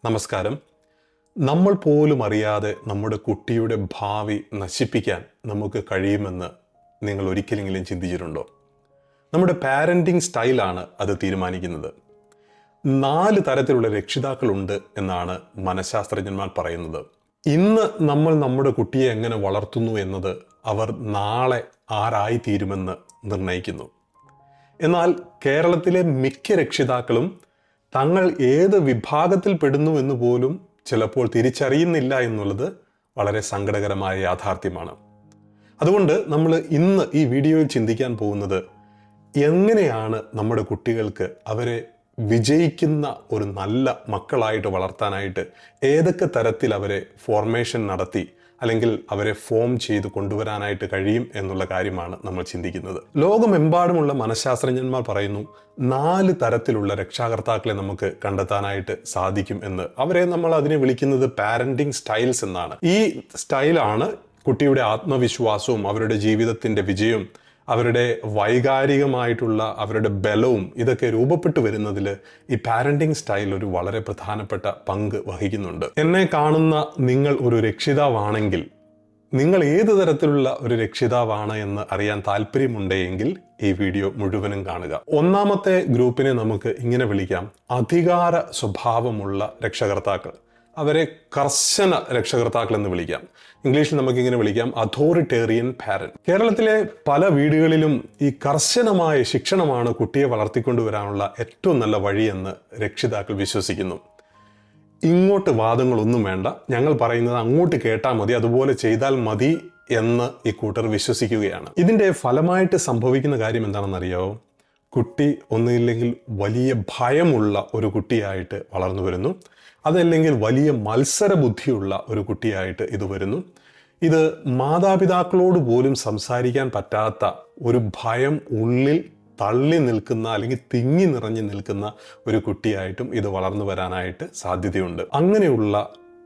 നമസ്കാരം. നമ്മൾ പോലും അറിയാതെ നമ്മുടെ കുട്ടിയുടെ ഭാവി നശിപ്പിക്കാൻ നമുക്ക് കഴിയുമെന്ന് നിങ്ങൾ ഒരിക്കലെങ്കിലും ചിന്തിച്ചിട്ടുണ്ടോ? നമ്മുടെ പാരൻറ്റിങ് സ്റ്റൈലാണ് അത് തീരുമാനിക്കുന്നത്. 4 തരത്തിലുള്ള രക്ഷിതാക്കളുണ്ട് എന്നാണ് മനഃശാസ്ത്രജ്ഞന്മാർ പറയുന്നത്. ഇന്ന് നമ്മൾ നമ്മുടെ കുട്ടിയെ എങ്ങനെ വളർത്തുന്നു എന്നത് അവർ നാളെ ആരായിത്തീരുമെന്ന് നിർണ്ണയിക്കുന്നു. എന്നാൽ കേരളത്തിലെ മിക്ക രക്ഷിതാക്കളും തങ്ങൾ ഏത് വിഭാഗത്തിൽ പെടുന്നു എന്ന് പോലും ചിലപ്പോൾ തിരിച്ചറിയുന്നില്ല എന്നുള്ളത് വളരെ സങ്കടകരമായ യാഥാർത്ഥ്യമാണ്. അതുകൊണ്ട് നമ്മൾ ഇന്ന് ഈ വീഡിയോയിൽ ചിന്തിക്കാൻ പോകുന്നത് എങ്ങനെയാണ് നമ്മുടെ കുട്ടികൾക്ക് അവരെ വിജയിക്കുന്ന ഒരു നല്ല മക്കളായിട്ട് വളർത്താനായിട്ട് ഏതൊക്കെ തരത്തിൽ അവരെ ഫോർമേഷൻ നടത്തി അല്ലെങ്കിൽ അവരെ ഫോം ചെയ്ത് കൊണ്ടുവരാനായിട്ട് കഴിയും എന്നുള്ള കാര്യമാണ് നമ്മൾ ചിന്തിക്കുന്നത്. ലോകമെമ്പാടുമുള്ള മനഃശാസ്ത്രജ്ഞന്മാർ പറയുന്നു 4 തരത്തിലുള്ള രക്ഷാകർത്താക്കളെ നമുക്ക് കണ്ടെത്താനായിട്ട് സാധിക്കും എന്ന്. നമ്മൾ അതിനെ വിളിക്കുന്നത് പാരന്റിങ് സ്റ്റൈൽസ് എന്നാണ്. ഈ സ്റ്റൈലാണ് കുട്ടിയുടെ ആത്മവിശ്വാസവും അവരുടെ ജീവിതത്തിന്റെ വിജയവും അവരുടെ വൈകാരികമായിട്ടുള്ള അവരുടെ ബലവും ഇതൊക്കെ രൂപപ്പെട്ടു വരുന്നതിൽ ഈ പാരന്റിങ് സ്റ്റൈൽ ഒരു വളരെ പ്രധാനപ്പെട്ട പങ്ക് വഹിക്കുന്നുണ്ട്. എന്നെ കാണുന്ന നിങ്ങൾ ഒരു രക്ഷിതാവാണെങ്കിൽ നിങ്ങൾ ഏത് തരത്തിലുള്ള ഒരു രക്ഷിതാവാണ് എന്ന് അറിയാൻ താല്പര്യമുണ്ടെങ്കിൽ ഈ വീഡിയോ മുഴുവനും കാണുക. ഒന്നാമത്തെ ഗ്രൂപ്പിനെ നമുക്ക് ഇങ്ങനെ വിളിക്കാം: അധികാര സ്വഭാവമുള്ള രക്ഷകർത്താക്കൾ. അവരെ കർശന രക്ഷകർത്താക്കൾ എന്ന് വിളിക്കാം. ഇംഗ്ലീഷിൽ നമുക്കിങ്ങനെ വിളിക്കാം അതോറിറ്റേറിയൻ പാരന്റ്. കേരളത്തിലെ പല വീടുകളിലും ഈ കർശനമായ ശിക്ഷണമാണ് കുട്ടിയെ വളർത്തിക്കൊണ്ടുവരാനുള്ള ഏറ്റവും നല്ല വഴിയെന്ന് രക്ഷിതാക്കൾ വിശ്വസിക്കുന്നു. ഇങ്ങോട്ട് വാദങ്ങളൊന്നും വേണ്ട, ഞങ്ങൾ പറയുന്നത് അങ്ങോട്ട് കേട്ടാൽ മതി, അതുപോലെ ചെയ്താൽ മതി എന്ന് ഈ കൂട്ടർ വിശ്വസിക്കുകയാണ്. ഇതിൻ്റെ ഫലമായിട്ട് സംഭവിക്കുന്ന കാര്യം എന്താണെന്നറിയാമോ? കുട്ടി ഒന്നുമില്ലെങ്കിൽ വലിയ ഭയമുള്ള ഒരു കുട്ടിയായിട്ട് വളർന്നു വരുന്നു, അതല്ലെങ്കിൽ വലിയ മത്സര ബുദ്ധിയുള്ള ഒരു കുട്ടിയായിട്ട് ഇത് വരുന്നു. ഇത് മാതാപിതാക്കളോട് പോലും സംസാരിക്കാൻ പറ്റാത്ത ഒരു ഭയം ഉള്ളിൽ തള്ളി നിൽക്കുന്ന അല്ലെങ്കിൽ തിങ്ങി നിറഞ്ഞു നിൽക്കുന്ന ഒരു കുട്ടിയായിട്ടും ഇത് വളർന്നു വരാനായിട്ട് സാധ്യതയുണ്ട്. അങ്ങനെയുള്ള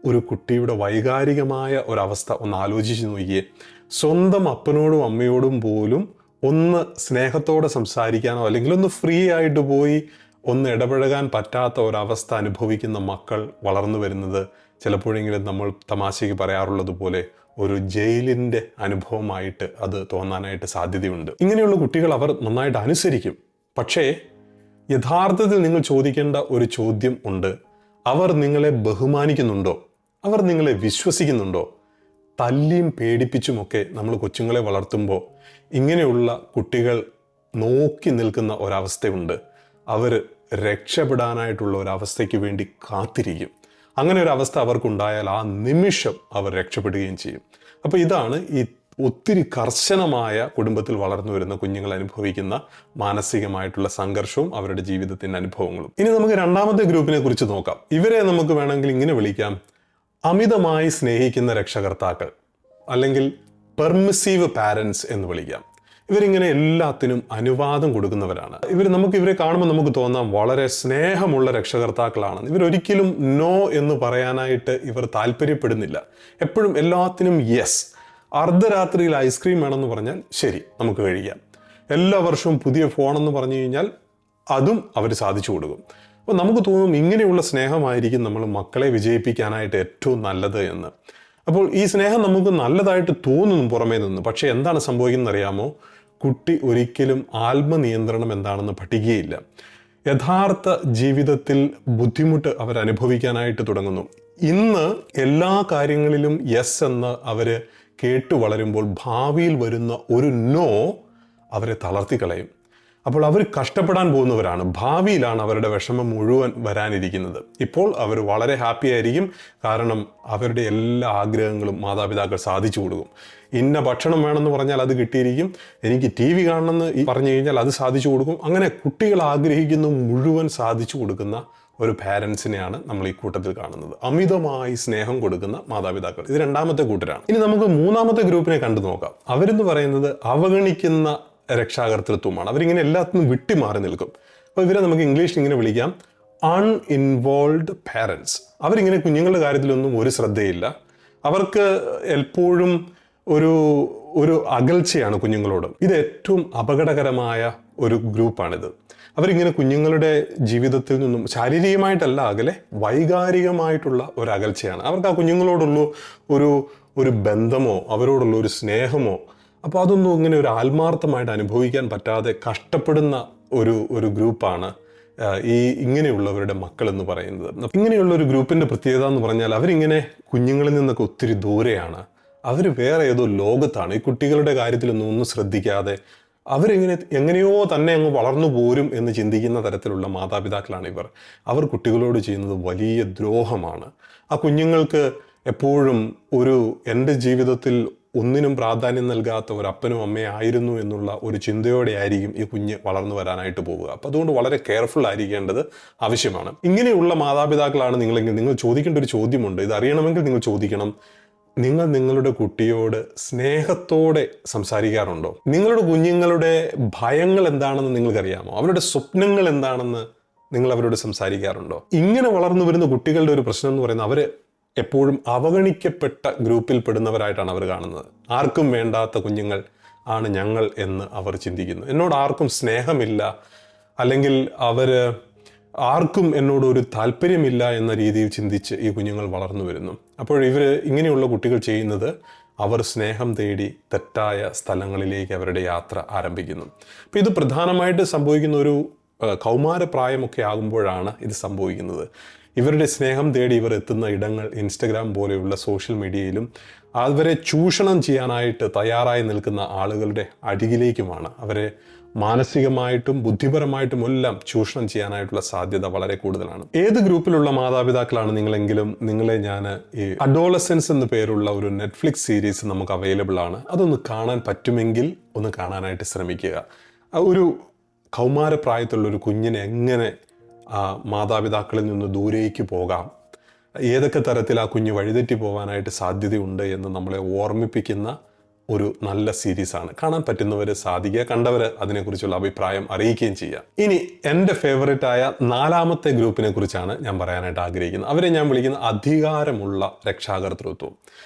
ഒരു കുട്ടിയുടെ വൈകാരികമായ ഒരവസ്ഥ ഒന്ന് ആലോചിച്ച് നോക്കിയേ. സ്വന്തം അപ്പനോടും അമ്മയോടും പോലും ഒന്ന് സ്നേഹത്തോടെ സംസാരിക്കാനോ അല്ലെങ്കിൽ ഒന്ന് ഫ്രീ ആയിട്ട് പോയി ഒന്ന് ഇടപഴകാൻ പറ്റാത്ത ഒരവസ്ഥ അനുഭവിക്കുന്ന മക്കൾ വളർന്നു വരുന്നത് ചിലപ്പോഴെങ്കിലും നമ്മൾ തമാശയ്ക്ക് പറയാറുള്ളത് പോലെ ഒരു ജയിലിൻ്റെ അനുഭവമായിട്ട് അത് തോന്നാനായിട്ട് സാധ്യതയുണ്ട്. ഇങ്ങനെയുള്ള കുട്ടികൾ അവർ നന്നായിട്ട് അനുസരിക്കും. പക്ഷേ യഥാർത്ഥത്തിൽ നിങ്ങൾ ചോദിക്കേണ്ട ഒരു ചോദ്യം ഉണ്ട്: അവർ നിങ്ങളെ ബഹുമാനിക്കുന്നുണ്ടോ? അവർ നിങ്ങളെ വിശ്വസിക്കുന്നുണ്ടോ? തല്ലിയും പേടിപ്പിച്ചുമൊക്കെ നമ്മൾ കൊച്ചുങ്ങളെ വളർത്തുമ്പോൾ ഇങ്ങനെയുള്ള കുട്ടികൾ നോക്കി നിൽക്കുന്ന ഒരവസ്ഥയുണ്ട്. അവർ രക്ഷപ്പെടാനായിട്ടുള്ള ഒരവസ്ഥയ്ക്ക് വേണ്ടി കാത്തിരിക്കും. അങ്ങനെ ഒരു അവസ്ഥ അവർക്കുണ്ടായാൽ ആ നിമിഷം അവർ രക്ഷപ്പെടുകയും ചെയ്യും. അപ്പോൾ ഇതാണ് ഈ ഒത്തിരി കർശനമായ കുടുംബത്തിൽ വളർന്നു വരുന്ന കുഞ്ഞുങ്ങൾ അനുഭവിക്കുന്ന മാനസികമായിട്ടുള്ള സംഘർഷവും അവരുടെ ജീവിതത്തിൻ്റെ അനുഭവങ്ങളും. ഇനി നമുക്ക് രണ്ടാമത്തെ ഗ്രൂപ്പിനെ കുറിച്ച് നോക്കാം. ഇവരെ നമുക്ക് വേണമെങ്കിൽ ഇങ്ങനെ വിളിക്കാം: അമിതമായി സ്നേഹിക്കുന്ന രക്ഷകർത്താക്കൾ, അല്ലെങ്കിൽ പെർമിസീവ് പാരൻസ് എന്ന് വിളിക്കാം. ഇവരിങ്ങനെ എല്ലാത്തിനും അനുവാദം കൊടുക്കുന്നവരാണ്. ഇവരെ കാണുമ്പോൾ നമുക്ക് തോന്നാം വളരെ സ്നേഹമുള്ള രക്ഷകർത്താക്കളാണ്. ഇവരൊരിക്കലും നോ എന്ന് പറയാനായിട്ട് ഇവർ താല്പര്യപ്പെടുന്നില്ല. എപ്പോഴും എല്ലാത്തിനും യെസ്. അർദ്ധരാത്രിയിൽ ഐസ്ക്രീം വേണമെന്ന് പറഞ്ഞാൽ ശരി, നമുക്ക് കഴിക്കാം. എല്ലാ വർഷവും പുതിയ ഫോണെന്ന് പറഞ്ഞു കഴിഞ്ഞാൽ അതും അവർ സാധിച്ചു കൊടുക്കും. അപ്പോൾ നമുക്ക് തോന്നും ഇങ്ങനെയുള്ള സ്നേഹമായിരിക്കും നമ്മൾ മക്കളെ വിജയിപ്പിക്കാനായിട്ട് ഏറ്റവും നല്ലത് എന്ന്. അപ്പോൾ ഈ സ്നേഹം നമുക്ക് നല്ലതായിട്ട് തോന്നുന്നു പുറമേ നിന്ന്. പക്ഷേ എന്താണ് സംഭവിക്കുന്നത് അറിയാമോ? കുട്ടി ഒരിക്കലും ആത്മനിയന്ത്രണം എന്താണെന്ന് പഠിക്കുകയില്ല. യഥാർത്ഥ ജീവിതത്തിൽ ബുദ്ധിമുട്ട് അവർ അനുഭവിക്കാനായിട്ട് തുടങ്ങുന്നു. ഇന്ന് എല്ലാ കാര്യങ്ങളിലും യെസ് എന്ന് അവർ കേട്ടു വളരുമ്പോൾ ഭാവിയിൽ വരുന്ന ഒരു നോ അവരെ തളർത്തിക്കളയും. അപ്പോൾ അവർ കഷ്ടപ്പെടാൻ പോകുന്നവരാണ്. ഭാവിയിലാണ് അവരുടെ വിഷമം മുഴുവൻ വരാനിരിക്കുന്നത്. ഇപ്പോൾ അവർ വളരെ ഹാപ്പി ആയിരിക്കും, കാരണം അവരുടെ എല്ലാ ആഗ്രഹങ്ങളും മാതാപിതാക്കൾ സാധിച്ചു കൊടുക്കും. ഇന്ന ഭക്ഷണം വേണമെന്ന് പറഞ്ഞാൽ അത് കിട്ടിയിരിക്കും, എനിക്ക് TV കാണണമെന്ന് പറഞ്ഞു കഴിഞ്ഞാൽ അത് സാധിച്ചു കൊടുക്കും. അങ്ങനെ കുട്ടികൾ ആഗ്രഹിക്കുന്ന മുഴുവൻ സാധിച്ചു കൊടുക്കുന്ന ഒരു പാരൻസിനെയാണ് നമ്മൾ ഈ കൂട്ടത്തിൽ കാണുന്നത്. അമിതമായി സ്നേഹം കൊടുക്കുന്ന മാതാപിതാക്കൾ. ഇത് രണ്ടാമത്തെ കൂട്ടരാണ്. ഇനി നമുക്ക് മൂന്നാമത്തെ ഗ്രൂപ്പിനെ കണ്ടു നോക്കാം. അവരെന്ന് പറയുന്നത് അവഗണിക്കുന്ന രക്ഷാകർതൃത്വമാണ്. അവരിങ്ങനെ എല്ലാത്തിനും വിട്ടുമാറി നിൽക്കും. അപ്പോൾ ഇവരെ നമുക്ക് ഇംഗ്ലീഷിൽ ഇങ്ങനെ വിളിക്കാം അൺഇൻവോൾവ്ഡ് പാരൻസ്. അവരിങ്ങനെ കുഞ്ഞുങ്ങളുടെ കാര്യത്തിലൊന്നും ഒരു ശ്രദ്ധയില്ല. അവർക്ക് എപ്പോഴും ഒരു ഒരു അകൽച്ചയാണ് കുഞ്ഞുങ്ങളോട്. ഇത് ഏറ്റവും അപകടകരമായ ഒരു ഗ്രൂപ്പാണിത്. അവരിങ്ങനെ കുഞ്ഞുങ്ങളുടെ ജീവിതത്തിൽ നിന്നും ശാരീരികമായിട്ടല്ല അകലെ, വൈകാരികമായിട്ടുള്ള ഒരു അകൽച്ചയാണ്. അവർക്ക് ആ കുഞ്ഞുങ്ങളോടുള്ള ഒരു ബന്ധമോ അവരോടുള്ള ഒരു സ്നേഹമോ അപ്പോൾ അതൊന്നും ഇങ്ങനെ ഒരു ആത്മാർത്ഥമായിട്ട് അനുഭവിക്കാൻ പറ്റാതെ കഷ്ടപ്പെടുന്ന ഒരു ഗ്രൂപ്പാണ് ഇങ്ങനെയുള്ളവരുടെ മക്കൾ എന്ന് പറയുന്നത്. ഇങ്ങനെയുള്ള ഒരു ഗ്രൂപ്പിൻ്റെ പ്രത്യേകത എന്ന് പറഞ്ഞാൽ അവരിങ്ങനെ കുഞ്ഞുങ്ങളിൽ നിന്നൊക്കെ ഒത്തിരി ദൂരെയാണ്. അവർ വേറെ ഏതോ ലോകത്താണ്. ഈ കുട്ടികളുടെ കാര്യത്തിലൊന്നും ശ്രദ്ധിക്കാതെ എങ്ങനെയോ തന്നെ അങ്ങ് വളർന്നു പോരും എന്ന് ചിന്തിക്കുന്ന തരത്തിലുള്ള മാതാപിതാക്കളാണ് ഇവർ. അവർ കുട്ടികളോട് ചെയ്യുന്നത് വലിയ ദ്രോഹമാണ്. ആ കുഞ്ഞുങ്ങൾക്ക് എപ്പോഴും എൻ്റെ ജീവിതത്തിൽ ഒന്നിനും പ്രാധാന്യം നൽകാത്ത ഒരു അപ്പനും അമ്മയും ആയിരുന്നു എന്നുള്ള ഒരു ചിന്തയോടെ ആയിരിക്കും ഈ കുഞ്ഞ് വളർന്നു വരാനായിട്ട് പോവുക. അപ്പോൾ അതുകൊണ്ട് വളരെ കെയർഫുൾ ആയിരിക്കേണ്ടത് ആവശ്യമാണ്. ഇങ്ങനെയുള്ള മാതാപിതാക്കളാണ് നിങ്ങളെങ്കിൽ നിങ്ങൾ ചോദിക്കേണ്ട ഒരു ചോദ്യമുണ്ട്. ഇത് അറിയണമെങ്കിൽ നിങ്ങൾ ചോദിക്കണം, നിങ്ങൾ നിങ്ങളുടെ കുട്ടിയോട് സ്നേഹത്തോടെ സംസാരിക്കാറുണ്ടോ? നിങ്ങളുടെ കുഞ്ഞുങ്ങളുടെ ഭയങ്ങൾ എന്താണെന്ന് നിങ്ങൾക്കറിയാമോ? അവരുടെ സ്വപ്നങ്ങൾ എന്താണെന്ന് നിങ്ങൾ അവരോട് സംസാരിക്കാറുണ്ടോ? ഇങ്ങനെ വളർന്നു വരുന്ന കുട്ടികളുടെ ഒരു പ്രശ്നം എന്ന് പറയുന്നത് അവർ എപ്പോഴും അവഗണിക്കപ്പെട്ട ഗ്രൂപ്പിൽ പെടുന്നവരായിട്ടാണ് അവർ കാണുന്നത്. ആർക്കും വേണ്ടാത്ത കുഞ്ഞുങ്ങൾ ആണ് ഞങ്ങൾ എന്ന് അവർ ചിന്തിക്കുന്നു. എന്നോട് ആർക്കും സ്നേഹമില്ല, അല്ലെങ്കിൽ ആർക്കും എന്നോട് ഒരു താല്പര്യമില്ല എന്ന രീതിയിൽ ചിന്തിച്ച് ഈ കുഞ്ഞുങ്ങൾ വളർന്നു വരുന്നു. അപ്പോൾ ഇങ്ങനെയുള്ള കുട്ടികൾ ചെയ്യുന്നത്, അവർ സ്നേഹം തേടി തെറ്റായ സ്ഥലങ്ങളിലേക്ക് അവരുടെ യാത്ര ആരംഭിക്കുന്നു. അപ്പോൾ ഇത് പ്രധാനമായിട്ട് സംഭവിക്കുന്ന ഒരു കൗമാരപ്രായമൊക്കെ ആകുമ്പോഴാണ് ഇത് സംഭവിക്കുന്നത്. ഇവരുടെ സ്നേഹം തേടി ഇവർ എത്തുന്ന ഇടങ്ങൾ ഇൻസ്റ്റഗ്രാം പോലെയുള്ള സോഷ്യൽ മീഡിയയിലും അവരെ ചൂഷണം ചെയ്യാനായിട്ട് തയ്യാറായി നിൽക്കുന്ന ആളുകളുടെ അരികിലേക്കുമാണ്. അവരെ മാനസികമായിട്ടും ബുദ്ധിപരമായിട്ടും എല്ലാം ചൂഷണം ചെയ്യാനായിട്ടുള്ള സാധ്യത വളരെ കൂടുതലാണ്. ഏത് ഗ്രൂപ്പിലുള്ള മാതാപിതാക്കളാണ് നിങ്ങളെങ്കിലും, നിങ്ങളെ ഞാൻ ഈ അഡോളസൻസ് എന്ന് പേരുള്ള ഒരു നെറ്റ്ഫ്ലിക്സ് സീരീസ് നമുക്ക് അവൈലബിൾ ആണ്. അതൊന്ന് കാണാൻ പറ്റുമെങ്കിൽ ഒന്ന് കാണാനായിട്ട് ശ്രമിക്കുക. ഒരു കൗമാരപ്രായത്തിലുള്ളൊരു കുഞ്ഞിനെ എങ്ങനെ മാതാപിതാക്കളിൽ നിന്ന് ദൂരേക്ക് പോകാം, ഏതൊക്കെ തരത്തിൽ ആ കുഞ്ഞ് വഴിതെറ്റി പോകാനായിട്ട് സാധ്യതയുണ്ട് എന്ന് നമ്മളെ ഓർമ്മിപ്പിക്കുന്ന ഒരു നല്ല സീരീസാണ്. കാണാൻ പറ്റുന്നവർ സാധിക്കുക, കണ്ടവർ അതിനെക്കുറിച്ചുള്ള അഭിപ്രായം അറിയിക്കുകയും ചെയ്യാം. ഇനി എൻ്റെ ഫേവറേറ്റായ 4ാമത്തെ ഗ്രൂപ്പിനെ കുറിച്ചാണ് ഞാൻ പറയാനായിട്ട് ആഗ്രഹിക്കുന്നത്. അവരെ ഞാൻ വിളിക്കുന്ന അധികാരമുള്ള രക്ഷാകർതൃത്വം.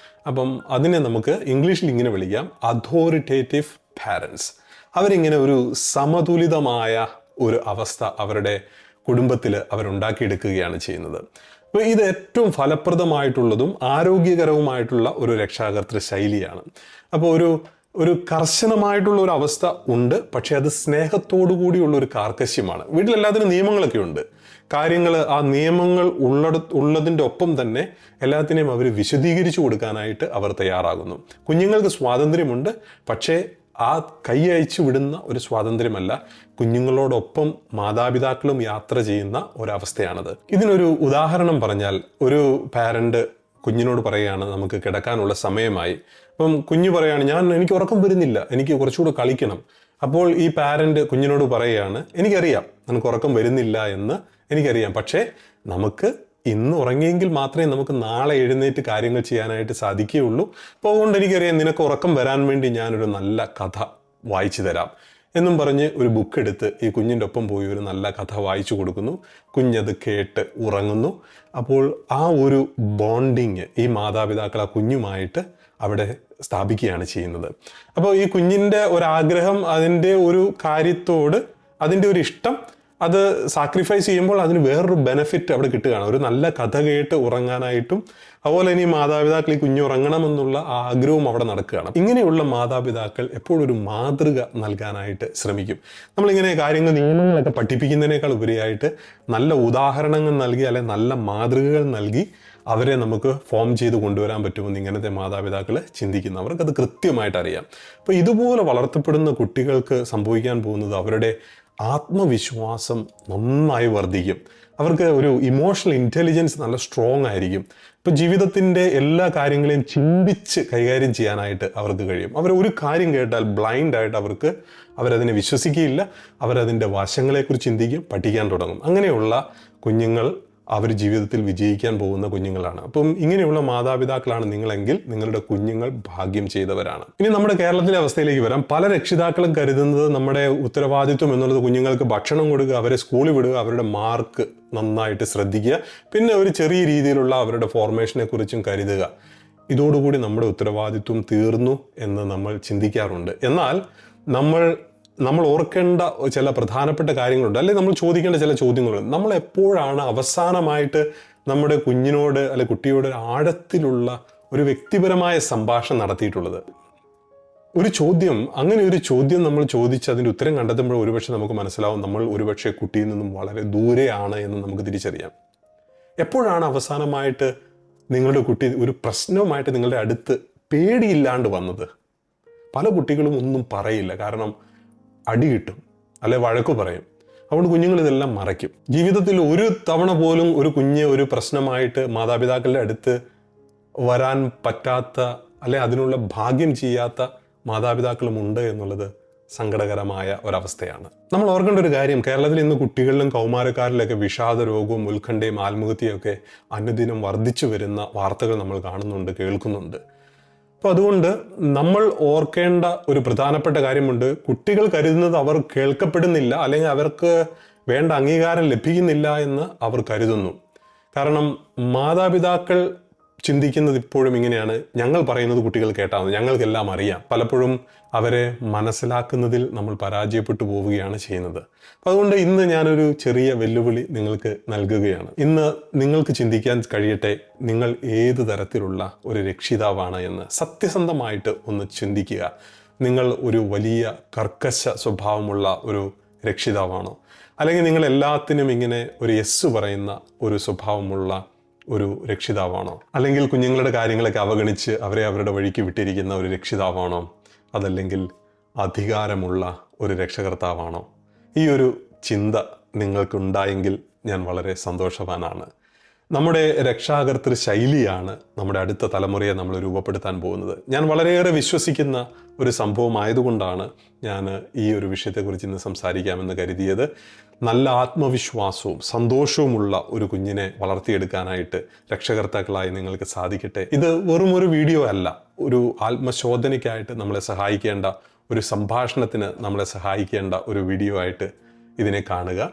അപ്പം അതിനെ നമുക്ക് ഇംഗ്ലീഷിൽ ഇങ്ങനെ വിളിക്കാം, അതോറിറ്റേറ്റീവ് പാരൻസ്. അവരിങ്ങനെ ഒരു സമതുലിതമായ ഒരു അവസ്ഥ അവരുടെ കുടുംബത്തിൽ അവരുണ്ടാക്കിയെടുക്കുകയാണ് ചെയ്യുന്നത്. അപ്പോൾ ഇത് ഏറ്റവും ഫലപ്രദമായിട്ടുള്ളതും ആരോഗ്യകരവുമായിട്ടുള്ള ഒരു രക്ഷാകർതൃ ശൈലിയാണ്. അപ്പോൾ ഒരു കർശനമായിട്ടുള്ള ഒരു അവസ്ഥ ഉണ്ട്, പക്ഷേ അത് സ്നേഹത്തോടു കൂടിയുള്ള ഒരു കാർക്കശ്യമാണ്. വീട്ടിലെല്ലാത്തിനും നിയമങ്ങളൊക്കെ ഉണ്ട്. ആ നിയമങ്ങൾ ഉള്ളതിൻ്റെ ഒപ്പം തന്നെ എല്ലാത്തിനെയും അവർ വിശദീകരിച്ചു കൊടുക്കാനായിട്ട് അവർ തയ്യാറാകുന്നു. കുഞ്ഞുങ്ങൾക്ക് സ്വാതന്ത്ര്യമുണ്ട്, പക്ഷേ ആ കൈ അയച്ചു വിടുന്ന ഒരു സ്വാതന്ത്ര്യമല്ല. കുഞ്ഞുങ്ങളോടൊപ്പം മാതാപിതാക്കളും യാത്ര ചെയ്യുന്ന ഒരവസ്ഥയാണത്. ഇതിനൊരു ഉദാഹരണം പറഞ്ഞാൽ, ഒരു പാരന്റ് കുഞ്ഞിനോട് പറയുകയാണ്, നമുക്ക് കിടക്കാനുള്ള സമയമായി. അപ്പം കുഞ്ഞ് പറയുകയാണ്, എനിക്ക് ഉറക്കം വരുന്നില്ല, എനിക്ക് കുറച്ചുകൂടെ കളിക്കണം. അപ്പോൾ ഈ പാരന്റ് കുഞ്ഞിനോട് പറയുകയാണ്, എനിക്കറിയാം നിനക്ക് ഉറക്കം വരുന്നില്ല എന്ന് എനിക്കറിയാം, പക്ഷേ നമുക്ക് ഇന്ന് ഉറങ്ങിയെങ്കിൽ മാത്രമേ നമുക്ക് നാളെ എഴുന്നേറ്റ് കാര്യങ്ങൾ ചെയ്യാനായിട്ട് സാധിക്കുകയുള്ളൂ. അപ്പോൾ അതുകൊണ്ട് എനിക്കറിയാം നിനക്ക് ഉറക്കം വരാൻ വേണ്ടി ഞാനൊരു നല്ല കഥ വായിച്ചു തരാം എന്നും പറഞ്ഞ് ഒരു ബുക്ക് എടുത്ത് ഈ കുഞ്ഞിൻ്റെ ഒപ്പം പോയി ഒരു നല്ല കഥ വായിച്ചു കൊടുക്കുന്നു. കുഞ്ഞത് കേട്ട് ഉറങ്ങുന്നു. അപ്പോൾ ആ ഒരു ബോണ്ടിങ് ഈ മാതാപിതാക്കൾ ആ കുഞ്ഞുമായിട്ട് അവിടെ സ്ഥാപിക്കുകയാണ് ചെയ്യുന്നത്. അപ്പോൾ ഈ കുഞ്ഞിൻ്റെ ഒരാഗ്രഹം, അതിൻ്റെ ഒരു കാര്യത്തോട് അതിൻ്റെ ഒരു ഇഷ്ടം, അത് സാക്രിഫൈസ് ചെയ്യുമ്പോൾ അതിന് വേറൊരു ബെനിഫിറ്റ് അവിടെ കിട്ടുകയാണ്. ഒരു നല്ല കഥ കേട്ട് ഉറങ്ങാനായിട്ടും അതുപോലെ ഇനി മാതാപിതാക്കൾ ഈ കുഞ്ഞ് ഉറങ്ങണമെന്നുള്ള ആഗ്രഹവും അവിടെ നടക്കുകയാണ്. ഇങ്ങനെയുള്ള മാതാപിതാക്കൾ എപ്പോഴും ഒരു മാതൃക നൽകാനായിട്ട് ശ്രമിക്കും. നമ്മളിങ്ങനെ നിയമങ്ങളൊക്കെ പഠിപ്പിക്കുന്നതിനേക്കാൾ ഉപരിയായിട്ട് നല്ല ഉദാഹരണങ്ങൾ നൽകി, അല്ലെങ്കിൽ നല്ല മാതൃകകൾ നൽകി അവരെ നമുക്ക് ഫോം ചെയ്ത് കൊണ്ടുവരാൻ പറ്റുമെന്ന് ഇങ്ങനത്തെ മാതാപിതാക്കൾ ചിന്തിക്കുന്നു. അവർക്കത് കൃത്യമായിട്ട് അറിയാം. അപ്പോൾ ഇതുപോലെ വളർത്തപ്പെടുന്ന കുട്ടികൾക്ക് സംഭവിക്കാൻ പോകുന്നത്, അവരുടെ ആത്മവിശ്വാസം നന്നായി വർദ്ധിക്കും. അവർക്ക് ഒരു ഇമോഷണൽ ഇൻ്റലിജൻസ് നല്ല സ്ട്രോങ് ആയിരിക്കും. ഇപ്പോൾ ജീവിതത്തിൻ്റെ എല്ലാ കാര്യങ്ങളെയും ചിന്തിച്ച് കൈകാര്യം ചെയ്യാനായിട്ട് അവർക്ക് കഴിയും. അവർ ഒരു കാര്യം കേട്ടാൽ ബ്ലൈൻഡായിട്ട് അവരതിനെ വിശ്വസിക്കുകയില്ല. അവരതിൻ്റെ വശങ്ങളെക്കുറിച്ച് ചിന്തിക്കും, പഠിക്കാൻ തുടങ്ങും. അങ്ങനെയുള്ള കുഞ്ഞുങ്ങൾ അവർ ജീവിതത്തിൽ വിജയിക്കാൻ പോകുന്ന കുഞ്ഞുങ്ങളാണ്. അപ്പം ഇങ്ങനെയുള്ള മാതാപിതാക്കളാണ് നിങ്ങളെങ്കിൽ നിങ്ങളുടെ കുഞ്ഞുങ്ങൾ ഭാഗ്യം ചെയ്തവരാണ്. ഇനി നമ്മുടെ കേരളത്തിലെ അവസ്ഥയിലേക്ക് വരാം. പല രക്ഷിതാക്കളും കരുതുന്നത് നമ്മുടെ ഉത്തരവാദിത്വം എന്നുള്ളത് കുഞ്ഞുങ്ങൾക്ക് ഭക്ഷണം കൊടുക്കുക, അവരെ സ്കൂളിൽ വിടുക, അവരുടെ മാർക്ക് നന്നായിട്ട് ശ്രദ്ധിക്കുക, പിന്നെ ഒരു ചെറിയ രീതിയിലുള്ള അവരുടെ ഫോർമേഷനെ കുറിച്ചും കരുതുക. ഇതോടുകൂടി നമ്മുടെ ഉത്തരവാദിത്വം തീർന്നു എന്ന് നമ്മൾ ചിന്തിക്കാറുണ്ട്. എന്നാൽ നമ്മൾ ഓർക്കേണ്ട ചില പ്രധാനപ്പെട്ട കാര്യങ്ങളുണ്ട്, അല്ലെങ്കിൽ നമ്മൾ ചോദിക്കേണ്ട ചില ചോദ്യങ്ങളുണ്ട്. നമ്മൾ എപ്പോഴാണ് അവസാനമായിട്ട് നമ്മുടെ കുഞ്ഞിനോട് അല്ലെ കുട്ടിയോട് ആഴത്തിലുള്ള ഒരു വ്യക്തിപരമായ സംഭാഷണം നടത്തിയിട്ടുള്ളത്? അങ്ങനെ ഒരു ചോദ്യം നമ്മൾ ചോദിച്ച് അതിൻ്റെ ഉത്തരം കണ്ടെത്തുമ്പോൾ ഒരുപക്ഷെ നമുക്ക് മനസ്സിലാവും നമ്മൾ ഒരുപക്ഷെ കുട്ടിയിൽ നിന്നും വളരെ ദൂരെയാണ് എന്ന് നമുക്ക് തിരിച്ചറിയാം. എപ്പോഴാണ് അവസാനമായിട്ട് നിങ്ങളുടെ കുട്ടി ഒരു പ്രശ്നവുമായിട്ട് നിങ്ങളുടെ അടുത്ത് പേടിയില്ലാണ്ട് വന്നത്? പല കുട്ടികളും ഒന്നും പറയില്ല, കാരണം അടി കിട്ടും അല്ലെ വഴക്കു പറയും. അതുകൊണ്ട് കുഞ്ഞുങ്ങൾ ഇതെല്ലാം മറയ്ക്കും. ജീവിതത്തിൽ ഒരു തവണ പോലും ഒരു കുഞ്ഞ് ഒരു പ്രശ്നമായിട്ട് മാതാപിതാക്കളുടെ അടുത്ത് വരാൻ പറ്റാത്ത അല്ലെ അതിനുള്ള ഭാഗ്യം ചെയ്യാത്ത മാതാപിതാക്കളുമുണ്ട് എന്നുള്ളത് സങ്കടകരമായ ഒരവസ്ഥയാണ്. നമ്മൾ ഓർക്കേണ്ട ഒരു കാര്യം, കേരളത്തിൽ ഇന്ന് കുട്ടികളിലും കൗമാരക്കാരിലൊക്കെ വിഷാദ രോഗവും ഉത്കണ്ഠയും ആത്മഹത്യയും ഒക്കെ അനുദിനം വർദ്ധിച്ചു വരുന്ന വാർത്തകൾ നമ്മൾ കാണുന്നുണ്ട്, കേൾക്കുന്നുണ്ട്. അപ്പോൾ അതുകൊണ്ട് നമ്മൾ ഓർക്കേണ്ട ഒരു പ്രധാനപ്പെട്ട കാര്യമുണ്ട്. കുട്ടികൾ കരുതുന്നത് അവർ കേൾക്കപ്പെടുന്നില്ല അല്ലെങ്കിൽ അവർക്ക് വേണ്ട അംഗീകാരം ലഭിക്കുന്നില്ല എന്ന് അവർ കരുതുന്നു. കാരണം മാതാപിതാക്കൾ ചിന്തിക്കുന്നത് ഇപ്പോഴും ഇങ്ങനെയാണ്, ഞങ്ങൾ പറയുന്നത് കുട്ടികൾ കേട്ടാൽ മതി, ഞങ്ങൾക്കെല്ലാം അറിയാം. പലപ്പോഴും അവരെ മനസ്സിലാക്കുന്നതിൽ നമ്മൾ പരാജയപ്പെട്ടു പോവുകയാണ് ചെയ്യുന്നത്. അതുകൊണ്ട് ഇന്ന് ഞാനൊരു ചെറിയ വെല്ലുവിളി നിങ്ങൾക്ക് നൽകുകയാണ്. ഇന്ന് നിങ്ങൾക്ക് ചിന്തിക്കാൻ കഴിയട്ടെ, നിങ്ങൾ ഏത് തരത്തിലുള്ള ഒരു രക്ഷിതാവാണ് എന്ന് സത്യസന്ധമായിട്ട് ഒന്ന് ചിന്തിക്കുക. നിങ്ങൾ ഒരു വലിയ കർക്കശ സ്വഭാവമുള്ള ഒരു രക്ഷിതാവാണോ, അല്ലെങ്കിൽ നിങ്ങൾ എല്ലാത്തിനും ഇങ്ങനെ ഒരു യെസ് പറയുന്ന ഒരു സ്വഭാവമുള്ള ഒരു രക്ഷിതാവാണോ, അല്ലെങ്കിൽ കുഞ്ഞുങ്ങളുടെ കാര്യങ്ങളൊക്കെ അവഗണിച്ച് അവരെ അവരുടെ വഴിക്ക് വിട്ടിരിക്കുന്ന ഒരു രക്ഷിതാവാണോ, അതല്ലെങ്കിൽ അധികാരമുള്ള ഒരു രക്ഷകർത്താവാണോ? ഈ ഒരു ചിന്ത നിങ്ങൾക്കുണ്ടായെങ്കിൽ ഞാൻ വളരെ സന്തോഷവാനാണ്. നമ്മുടെ രക്ഷാകർതൃ ശൈലിയാണ് നമ്മുടെ അടുത്ത തലമുറയെ നമ്മൾ രൂപപ്പെടുത്താൻ പോകുന്നത്. ഞാൻ വളരെയേറെ വിശ്വസിക്കുന്ന ഒരു സംഭവമായതുകൊണ്ടാണ് ഞാൻ ഈ ഒരു വിഷയത്തെക്കുറിച്ച് ഇന്ന് സംസാരിക്കാമെന്ന് കരുതിയത്. നല്ല ആത്മവിശ്വാസവും സന്തോഷവുമുള്ള ഒരു കുഞ്ഞിനെ വളർത്തിയെടുക്കാനായിട്ട് രക്ഷകർത്താക്കളായി നിങ്ങൾക്ക് സാധിക്കട്ടെ. ഇത് വെറും ഒരു വീഡിയോ അല്ല, ഒരു ആത്മശോധനയ്ക്കായിട്ട് നമ്മളെ സഹായിക്കേണ്ട, ഒരു സംഭാഷണത്തിന് നമ്മളെ സഹായിക്കേണ്ട ഒരു വീഡിയോ ആയിട്ട് ഇതിനെ കാണുക.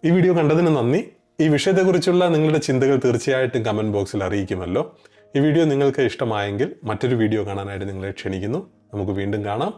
ഈ വീഡിയോ കണ്ടതിന് നന്ദി. ഈ വിഷയത്തെക്കുറിച്ചുള്ള നിങ്ങളുടെ ചിന്തകൾ തീർച്ചയായിട്ടും കമൻറ്റ് ബോക്സിൽ അറിയിക്കുമല്ലോ. ഈ വീഡിയോ നിങ്ങൾക്ക് ഇഷ്ടമായെങ്കിൽ മറ്റൊരു വീഡിയോ കാണാനായിട്ട് നിങ്ങളെ ക്ഷണിക്കുന്നു. നമുക്ക് വീണ്ടും കാണാം.